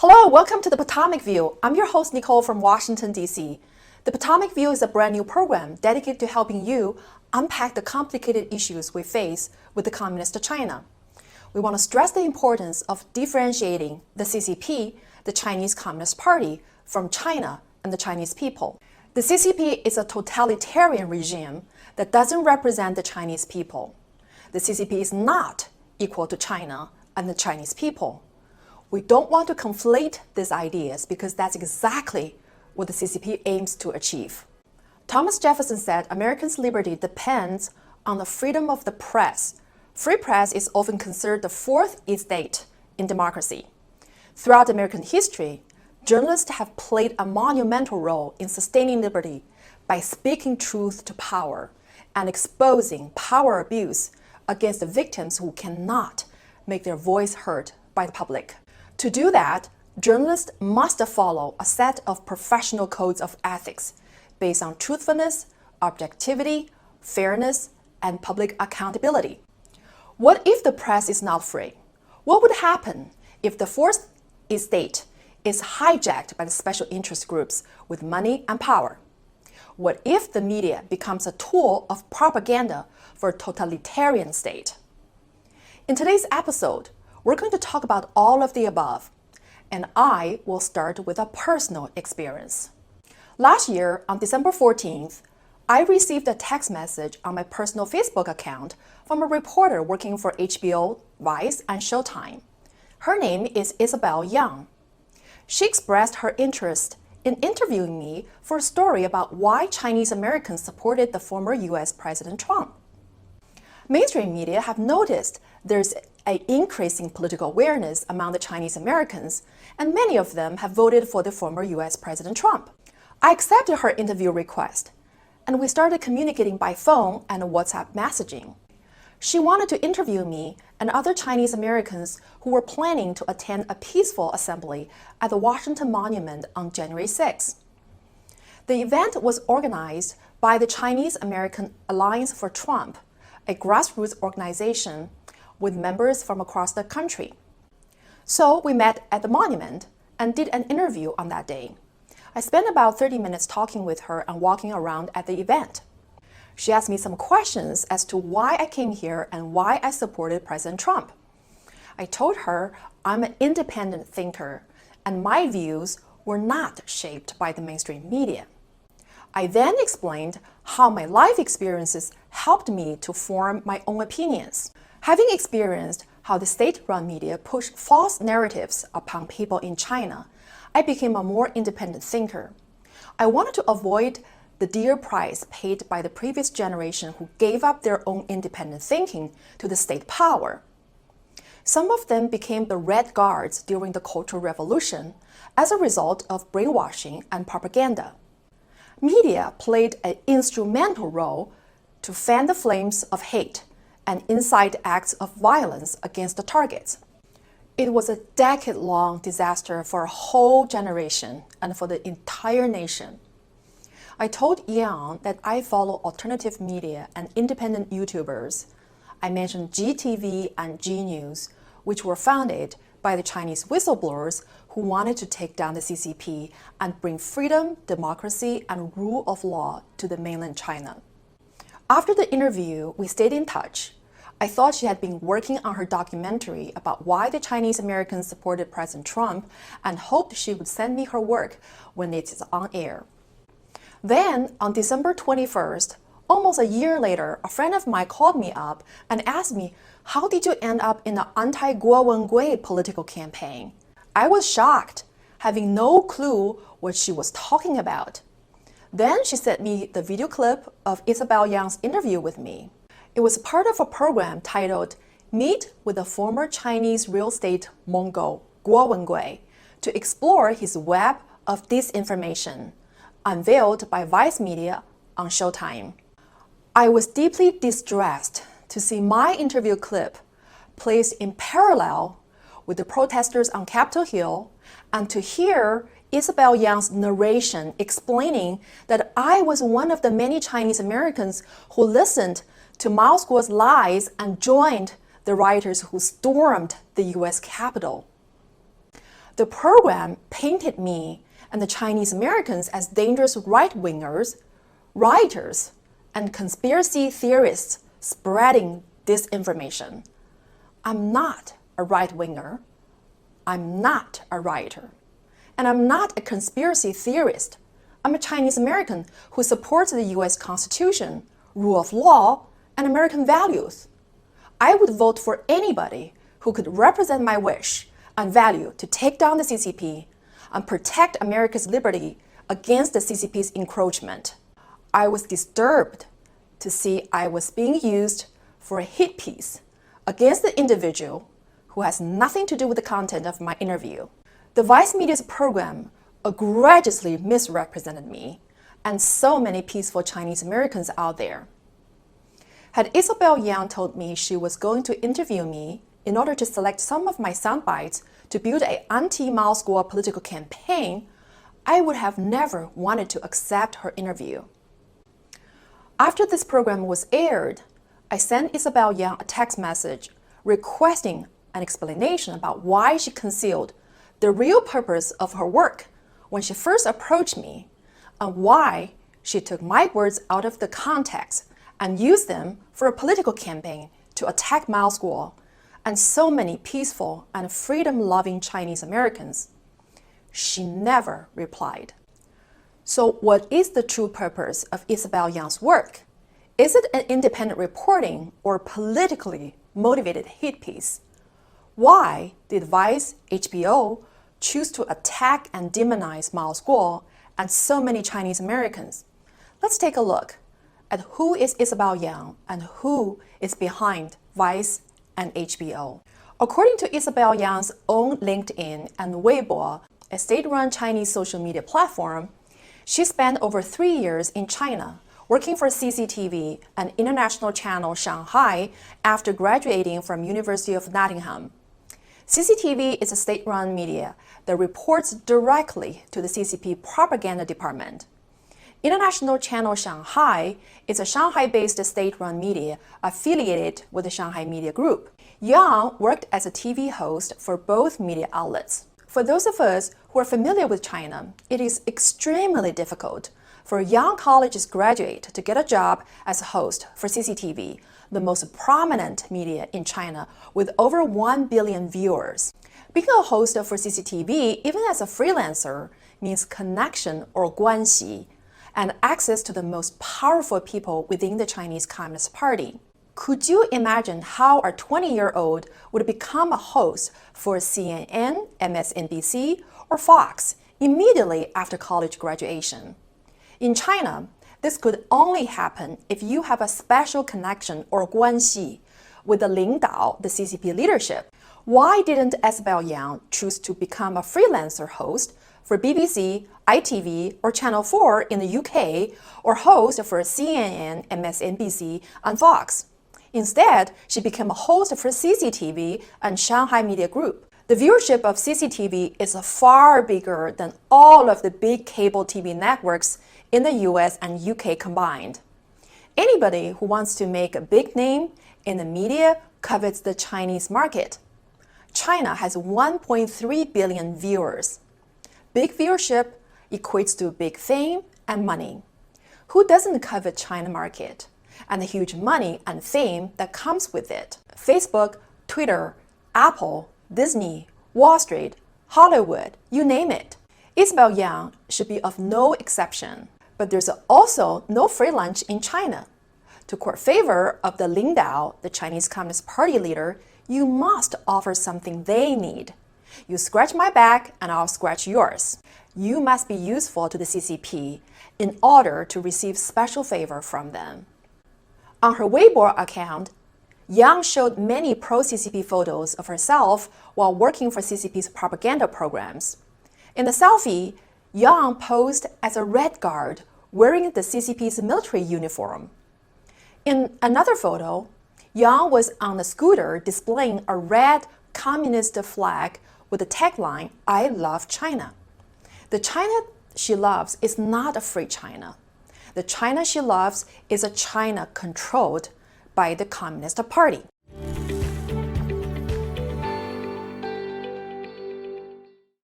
Hello, welcome to the Potomac View. I'm your host, Nicole from Washington, D.C. The Potomac View is a brand new program dedicated to helping you unpack the complicated issues we face with the Communist China. We want to stress the importance of differentiating the CCP, the Chinese Communist Party, from China and the Chinese people. The CCP is a totalitarian regime that doesn't represent the Chinese people. The CCP is not equal to China and the Chinese people. We don't want to conflate these ideas because that's exactly what the CCP aims to achieve. Thomas Jefferson said Americans' liberty depends on the freedom of the press. Free press is often considered the fourth estate in democracy. Throughout American history, journalists have played a monumental role in sustaining liberty by speaking truth to power and exposing power abuse against the victims who cannot make their voice heard by the public. To do that, journalists must follow a set of professional codes of ethics based on truthfulness, objectivity, fairness, and public accountability. What if the press is not free? What would happen if the fourth estate is hijacked by the special interest groups with money and power? What if the media becomes a tool of propaganda for a totalitarian state? In today's episode, we're going to talk about all of the above, and I will start with a personal experience. Last year, on December 14th, I received a text message on my personal Facebook account from a reporter working for HBO, Vice, and Showtime. Her name is Isabel Yang. She expressed her interest in interviewing me for a story about why Chinese Americans supported the former US President Trump. Mainstream media have noticed there's an increasing political awareness among the Chinese Americans, and many of them have voted for the former US President Trump. I accepted her interview request, and we started communicating by phone and WhatsApp messaging. She wanted to interview me and other Chinese Americans who were planning to attend a peaceful assembly at the Washington Monument on January 6. The event was organized by the Chinese American Alliance for Trump, a grassroots organization with members from across the country. So we met at the monument and did an interview on that day. I spent about 30 minutes talking with her and walking around at the event. She asked me some questions as to why I came here and why I supported President Trump. I told her I'm an independent thinker and my views were not shaped by the mainstream media. I then explained how my life experiences helped me to form my own opinions. Having experienced how the state-run media pushed false narratives upon people in China, I became a more independent thinker. I wanted to avoid the dear price paid by the previous generation who gave up their own independent thinking to the state power. Some of them became the Red Guards during the Cultural Revolution as a result of brainwashing and propaganda. Media played an instrumental role to fan the flames of hate and incite acts of violence against the targets. It was a decade-long disaster for a whole generation and for the entire nation. I told Yang that I follow alternative media and independent YouTubers. I mentioned GTV and G News, which were founded by the Chinese whistleblowers who wanted to take down the CCP and bring freedom, democracy, and rule of law to the mainland China. After the interview, we stayed in touch. I thought she had been working on her documentary about why the Chinese Americans supported President Trump and hoped she would send me her work when it is on air. Then, on December 21st, almost a year later, a friend of mine called me up and asked me, "How did you end up in the anti-궈원구이 political campaign?" I was shocked, having no clue what she was talking about. Then she sent me the video clip of Isabel Yang's interview with me. It was part of a program titled Meet with the Former Chinese Real Estate Mogul, 궈원구이, to explore his web of disinformation, unveiled by Vice Media on Showtime. I was deeply distressed to see my interview clip placed in parallel with the protesters on Capitol Hill and to hear Isabel Yang's narration explaining that I was one of the many Chinese Americans who listened to Moscow's lies and joined the rioters who stormed the US Capitol. The program painted me and the Chinese Americans as dangerous right-wingers, rioters, and conspiracy theorists spreading disinformation. I'm not a right-winger. I'm not a rioter. And I'm not a conspiracy theorist. I'm a Chinese American who supports the US Constitution, rule of law, and American values. I would vote for anybody who could represent my wish and value to take down the CCP and protect America's liberty against the CCP's encroachment. I was disturbed to see I was being used for a hit piece against the individual who has nothing to do with the content of my interview. The Vice Media's program egregiously misrepresented me and so many peaceful Chinese Americans out there. Had Isabel Yang told me she was going to interview me in order to select some of my sound bites to build an anti-Mao Squad political campaign, I would have never wanted to accept her interview. After this program was aired, I sent Isabel Yang a text message requesting an explanation about why she concealed the real purpose of her work when she first approached me, and why she took my words out of the context and used them for a political campaign to attack Mao Squad and so many peaceful and freedom-loving Chinese Americans. She never replied. So what is the true purpose of Isabel Yang's work? Is it an independent reporting or politically motivated hit piece? Why did Vice, HBO, choose to attack and demonize Mao Squad and so many Chinese Americans? Let's take a look at who is Isabel Yang and who is behind Vice and HBO. According to Isabel Yang's own LinkedIn and Weibo, a state-run Chinese social media platform, she spent over 3 years in China working for CCTV, an international channel Shanghai, after graduating from University of Nottingham. CCTV is a state-run media that reports directly to the CCP propaganda department. International Channel Shanghai is a Shanghai-based state-run media affiliated with the Shanghai Media Group. Yang worked as a TV host for both media outlets. For those of us who are familiar with China, it is extremely difficult for a young college graduate to get a job as a host for CCTV, the most prominent media in China with over 1 billion viewers. Being a host for CCTV, even as a freelancer, means connection or 关系, and access to the most powerful people within the Chinese Communist Party. Could you imagine how a 20-year-old would become a host for CNN, MSNBC, or Fox immediately after college graduation? In China, this could only happen if you have a special connection or 关系 with the 领导, the CCP leadership. Why didn't Isabel Yang choose to become a freelancer host for BBC, ITV, or Channel 4 in the UK, or host for CNN, MSNBC, and Fox? Instead, she became a host for CCTV and Shanghai Media Group. The viewership of CCTV is far bigger than all of the big cable TV networks in the US and UK combined. Anybody who wants to make a big name in the media covets the Chinese market. China has 1.3 billion viewers. Big viewership equates to big fame and money. Who doesn't covet China market and the huge money and fame that comes with it? Facebook, Twitter, Apple, Disney, Wall Street, Hollywood, you name it. Isabel Yang should be of no exception. But there's also no free lunch in China. To court favor of the 领导, the Chinese Communist Party leader, you must offer something they need. You scratch my back and I'll scratch yours. You must be useful to the CCP in order to receive special favor from them. On her Weibo account, Yang showed many pro-CCP photos of herself while working for CCP's propaganda programs. In the selfie, Yang posed as a Red Guard wearing the CCP's military uniform. In another photo, Yang was on a scooter displaying a red communist flag with the tagline, "I love China." The China she loves is not a free China. The China she loves is a China controlled by the Communist Party.